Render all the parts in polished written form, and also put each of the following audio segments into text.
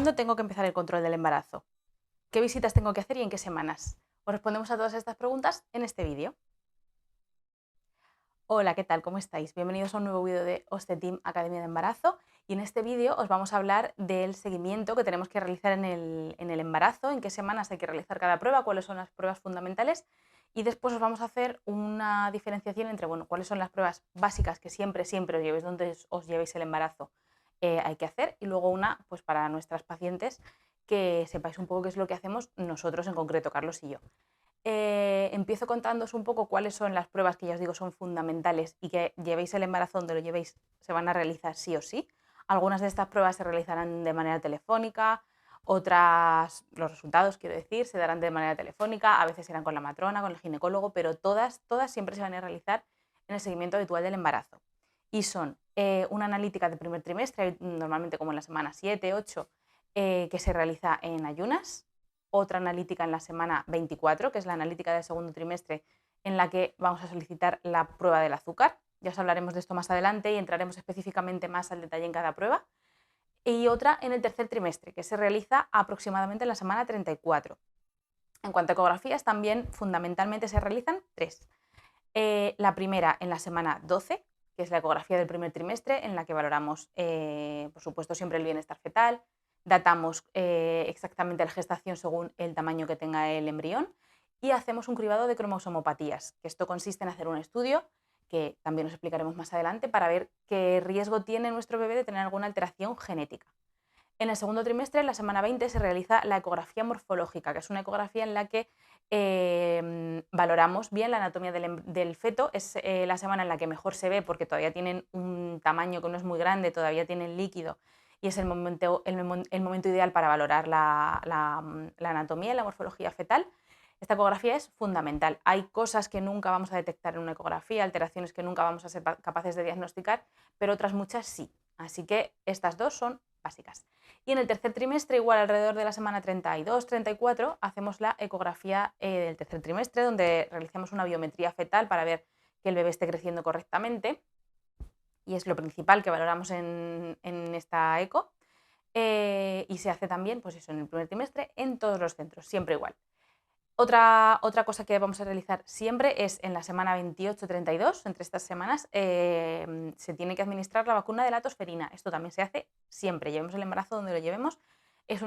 ¿Cuándo tengo que empezar el control del embarazo? ¿Qué visitas tengo que hacer y en qué semanas? Os respondemos a todas estas preguntas en este vídeo. Hola, ¿qué tal? ¿Cómo estáis? Bienvenidos a un nuevo vídeo de Ostetim Academia de Embarazo, y en este vídeo os vamos a hablar del seguimiento que tenemos que realizar en el embarazo, en qué semanas hay que realizar cada prueba, cuáles son las pruebas fundamentales, y después os vamos a hacer una diferenciación entre, bueno, cuáles son las pruebas básicas que siempre os llevéis donde os llevéis el embarazo hay que hacer, y luego una pues para nuestras pacientes, que sepáis un poco qué es lo que hacemos nosotros en concreto, Carlos y yo. Empiezo contándoos un poco cuáles son las pruebas que ya os digo son fundamentales y que llevéis el embarazo donde lo llevéis, se van a realizar sí o sí. Algunas de estas pruebas se realizarán de manera telefónica, otras, los resultados quiero decir, se darán de manera telefónica, a veces serán con la matrona, con el ginecólogo, pero todas siempre se van a realizar en el seguimiento habitual del embarazo. Y son una analítica de primer trimestre, normalmente como en la semana 7, 8, que se realiza en ayunas, otra analítica en la semana 24, que es la analítica del segundo trimestre, en la que vamos a solicitar la prueba del azúcar. Ya os hablaremos de esto más adelante y entraremos específicamente más al detalle en cada prueba. Y otra en el tercer trimestre, que se realiza aproximadamente en la semana 34. En cuanto a ecografías, también fundamentalmente se realizan tres. La primera en la semana 12, que es la ecografía del primer trimestre, en la que valoramos, por supuesto, siempre el bienestar fetal, datamos exactamente la gestación según el tamaño que tenga el embrión y hacemos un cribado de cromosomopatías, que esto consiste en hacer un estudio, que también os explicaremos más adelante, para ver qué riesgo tiene nuestro bebé de tener alguna alteración genética. En el segundo trimestre, en la semana 20, se realiza la ecografía morfológica, que es una ecografía en la que valoramos bien la anatomía del feto. Es la semana en la que mejor se ve porque todavía tienen un tamaño que no es muy grande, todavía tienen líquido, y es el momento ideal para valorar la anatomía y la morfología fetal. Esta ecografía es fundamental. Hay cosas que nunca vamos a detectar en una ecografía, alteraciones que nunca vamos a ser capaces de diagnosticar, pero otras muchas sí. Así que estas dos son básicas. Y en el tercer trimestre, igual alrededor de la semana 32, 34, hacemos la ecografía del tercer trimestre, donde realizamos una biometría fetal para ver que el bebé esté creciendo correctamente, y es lo principal que valoramos en esta eco. Y se hace también, pues eso, en el primer trimestre en todos los centros, siempre igual. Otra cosa que vamos a realizar siempre es en la semana 28-32, entre estas semanas, se tiene que administrar la vacuna de la tosferina. Esto también se hace siempre, llevemos el embarazo donde lo llevemos, es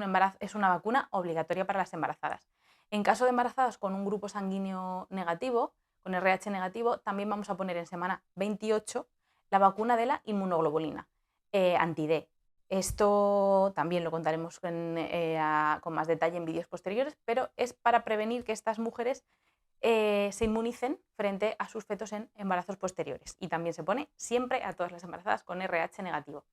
una vacuna obligatoria para las embarazadas. En caso de embarazadas con un grupo sanguíneo negativo, con RH negativo, también vamos a poner en semana 28 la vacuna de la inmunoglobulina, anti-D. Esto también lo contaremos con más detalle en vídeos posteriores, pero es para prevenir que estas mujeres se inmunicen frente a sus fetos en embarazos posteriores, y también se pone siempre a todas las embarazadas con RH negativo.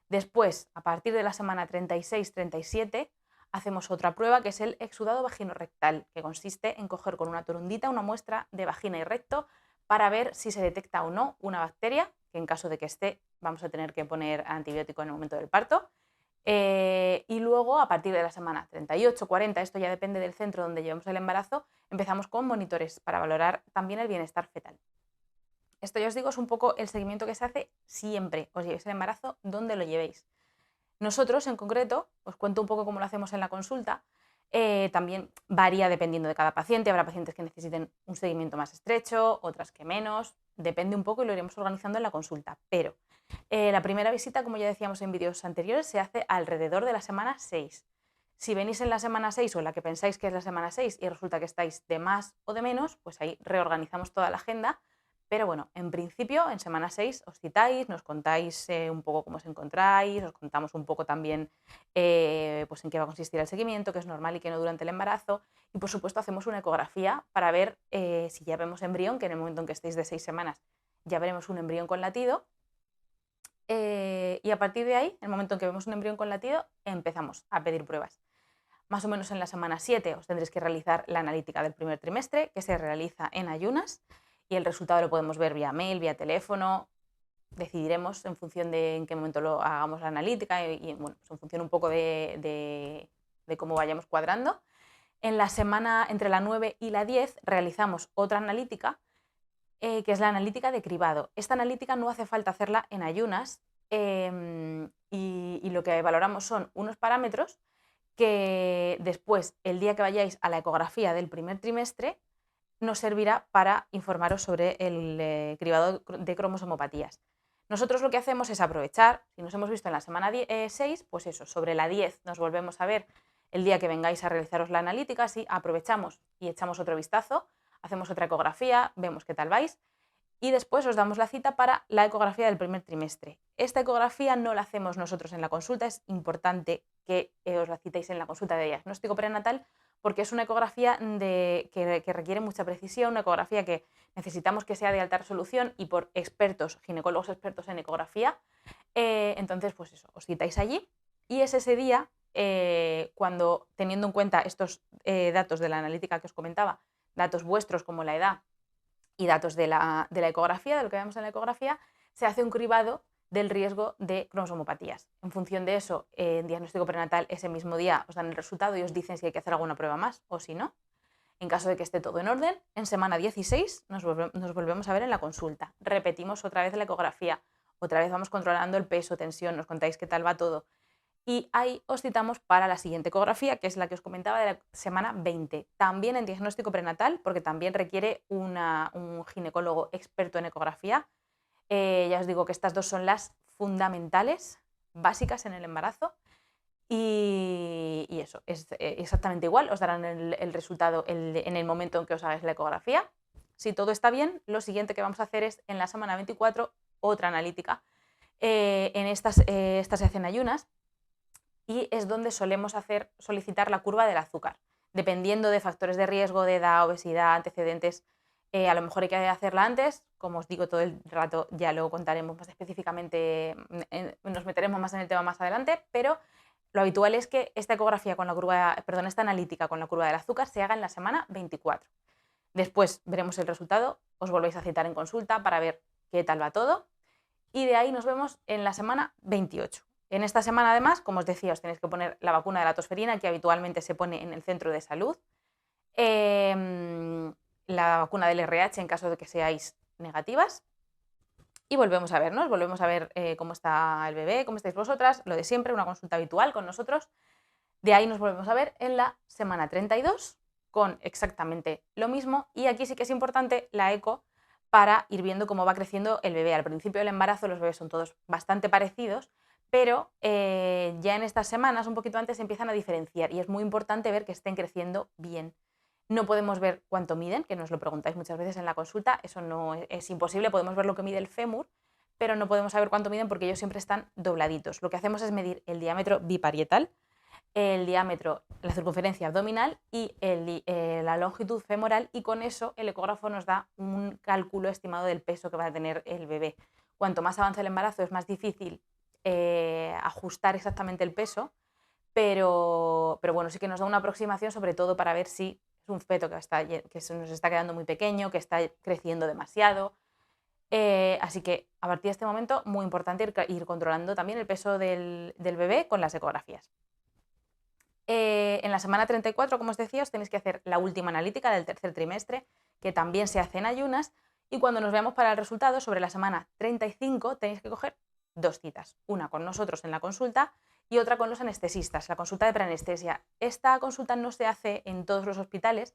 Después, a partir de la semana 36-37, hacemos otra prueba, que es el exudado vaginorrectal, que consiste en coger con una torundita una muestra de vagina y recto para ver si se detecta o no una bacteria, que en caso de que esté vamos a tener que poner antibiótico en el momento del parto. Y luego, a partir de la semana 38-40, esto ya depende del centro donde llevemos el embarazo, empezamos con monitores para valorar también el bienestar fetal. Esto ya os digo es un poco el seguimiento que se hace siempre, os llevéis el embarazo donde lo llevéis. Nosotros, en concreto, os cuento un poco cómo lo hacemos en la consulta. También varía dependiendo de cada paciente. Habrá pacientes que necesiten un seguimiento más estrecho, otras que menos. Depende un poco y lo iremos organizando en la consulta. Pero la primera visita, como ya decíamos en vídeos anteriores, se hace alrededor de la semana 6. Si venís en la semana 6 o en la que pensáis que es la semana 6 y resulta que estáis de más o de menos, pues ahí reorganizamos toda la agenda. Pero bueno, en principio, en semana 6 os citáis, nos contáis un poco cómo os encontráis, os contamos un poco también pues en qué va a consistir el seguimiento, que es normal y que no durante el embarazo. Y por supuesto hacemos una ecografía para ver si ya vemos embrión, que en el momento en que estéis de 6 semanas ya veremos un embrión con latido. Y a partir de ahí, en el momento en que vemos un embrión con latido, empezamos a pedir pruebas. Más o menos en la semana 7 os tendréis que realizar la analítica del primer trimestre, que se realiza en ayunas, y el resultado lo podemos ver vía mail, vía teléfono. Decidiremos en función de en qué momento lo hagamos la analítica y bueno, pues en función un poco de cómo vayamos cuadrando. En la semana entre la 9 y la 10 realizamos otra analítica, que es la analítica de cribado. Esta analítica no hace falta hacerla en ayunas, y lo que valoramos son unos parámetros que después, el día que vayáis a la ecografía del primer trimestre, nos servirá para informaros sobre el cribado de cromosomopatías. Nosotros lo que hacemos es aprovechar, si nos hemos visto en la semana 6, pues eso, sobre la 10 nos volvemos a ver el día que vengáis a realizaros la analítica, así aprovechamos y echamos otro vistazo, hacemos otra ecografía, vemos qué tal vais y después os damos la cita para la ecografía del primer trimestre. Esta ecografía no la hacemos nosotros en la consulta, es importante que os la citéis en la consulta de diagnóstico prenatal porque es una ecografía que requiere mucha precisión, una ecografía que necesitamos que sea de alta resolución y por expertos, ginecólogos expertos en ecografía. Entonces, pues eso, os citáis allí y es ese día cuando, teniendo en cuenta estos datos de la analítica que os comentaba, datos vuestros como la edad y datos de la ecografía, de lo que vemos en la ecografía, se hace un cribado del riesgo de cromosomopatías. En función de eso, en diagnóstico prenatal ese mismo día os dan el resultado y os dicen si hay que hacer alguna prueba más o si no. En caso de que esté todo en orden, en semana 16 nos volvemos a ver en la consulta. Repetimos otra vez la ecografía, otra vez vamos controlando el peso, tensión, nos contáis qué tal va todo. Y ahí os citamos para la siguiente ecografía, que es la que os comentaba de la semana 20. También en diagnóstico prenatal, porque también requiere un ginecólogo experto en ecografía. Ya os digo que estas dos son las fundamentales, básicas en el embarazo. Y eso, es exactamente igual, os darán el resultado en el momento en que os hagáis la ecografía. Si todo está bien, lo siguiente que vamos a hacer es en la semana 24 otra analítica. En estas se hacen ayunas y es donde solemos solicitar la curva del azúcar. Dependiendo de factores de riesgo, de edad, obesidad, antecedentes, a lo mejor hay que hacerla antes, como os digo todo el rato, ya lo contaremos más específicamente, nos meteremos más en el tema más adelante, pero lo habitual es que esta ecografía con la curva, perdón, esta analítica con la curva del azúcar se haga en la semana 24. Después veremos el resultado, os volvéis a citar en consulta para ver qué tal va todo y de ahí nos vemos en la semana 28. En esta semana, además, como os decía, os tenéis que poner la vacuna de la tosferina, que habitualmente se pone en el centro de salud, la vacuna del RH en caso de que seáis negativas, y volvemos a vernos, volvemos a ver cómo está el bebé, cómo estáis vosotras, lo de siempre, una consulta habitual con nosotros. De ahí nos volvemos a ver en la semana 32 con exactamente lo mismo, y aquí sí que es importante la eco para ir viendo cómo va creciendo el bebé. Al principio del embarazo los bebés son todos bastante parecidos, pero ya en estas semanas, un poquito antes, se empiezan a diferenciar y es muy importante ver que estén creciendo bien. No podemos ver cuánto miden, que nos lo preguntáis muchas veces en la consulta, eso no es imposible, podemos ver lo que mide el fémur, pero no podemos saber cuánto miden porque ellos siempre están dobladitos. Lo que hacemos es medir el diámetro biparietal, el diámetro, la circunferencia abdominal y la longitud femoral, y con eso el ecógrafo nos da un cálculo estimado del peso que va a tener el bebé. Cuanto más avanza el embarazo es más difícil ajustar exactamente el peso, pero bueno, sí que nos da una aproximación, sobre todo para ver si es un feto que se nos está quedando muy pequeño, que está creciendo demasiado. Así que a partir de este momento, muy importante ir controlando también el peso del bebé con las ecografías. En la semana 34, como os decía, os tenéis que hacer la última analítica del tercer trimestre, que también se hace en ayunas, y cuando nos veamos para el resultado, sobre la semana 35, tenéis que coger dos citas, una con nosotros en la consulta y otra con los anestesistas, la consulta de preanestesia. Esta consulta no se hace en todos los hospitales,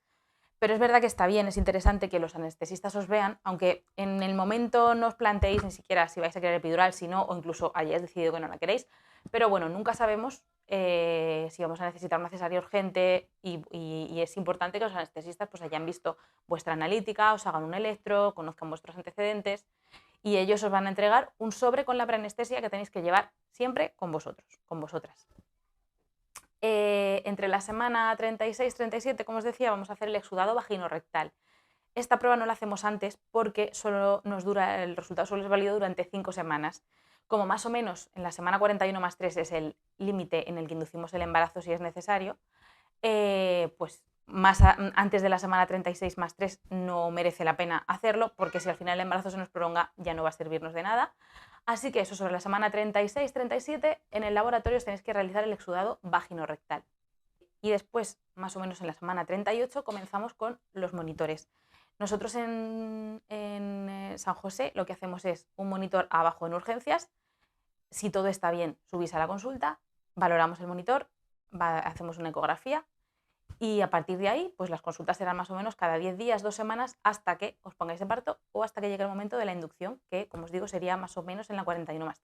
pero es verdad que está bien, es interesante que los anestesistas os vean, aunque en el momento no os planteéis ni siquiera si vais a querer epidural, si no, o incluso hayáis decidido que no la queréis, pero bueno, nunca sabemos si vamos a necesitar una cesárea urgente y es importante que los anestesistas pues hayan visto vuestra analítica, os hagan un electro, conozcan vuestros antecedentes y ellos os van a entregar un sobre con la preanestesia que tenéis que llevar siempre con vosotros, con vosotras. Entre la semana 36-37, como os decía, vamos a hacer el exudado vagino-rectal. Esta prueba no la hacemos antes porque solo nos dura, el resultado solo es válido durante 5 semanas. Como más o menos en la semana 41 más 3 es el límite en el que inducimos el embarazo si es necesario, pues antes de la semana 36 más 3 no merece la pena hacerlo, porque si al final el embarazo se nos prolonga ya no va a servirnos de nada. Así que eso, sobre la semana 36-37 en el laboratorio os tenéis que realizar el exudado vagino-rectal. Y después, más o menos en la semana 38, comenzamos con los monitores. Nosotros en San José lo que hacemos es un monitor abajo en urgencias. Si todo está bien, subís a la consulta, valoramos el monitor, hacemos una ecografía y a partir de ahí, pues las consultas serán más o menos cada 10 días, 2 semanas, hasta que os pongáis de parto o hasta que llegue el momento de la inducción, que como os digo sería más o menos en la 41+3.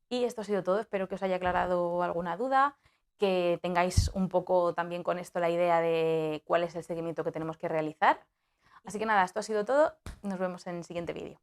Y esto ha sido todo, espero que os haya aclarado alguna duda, que tengáis un poco también con esto la idea de cuál es el seguimiento que tenemos que realizar. Así que nada, esto ha sido todo, nos vemos en el siguiente vídeo.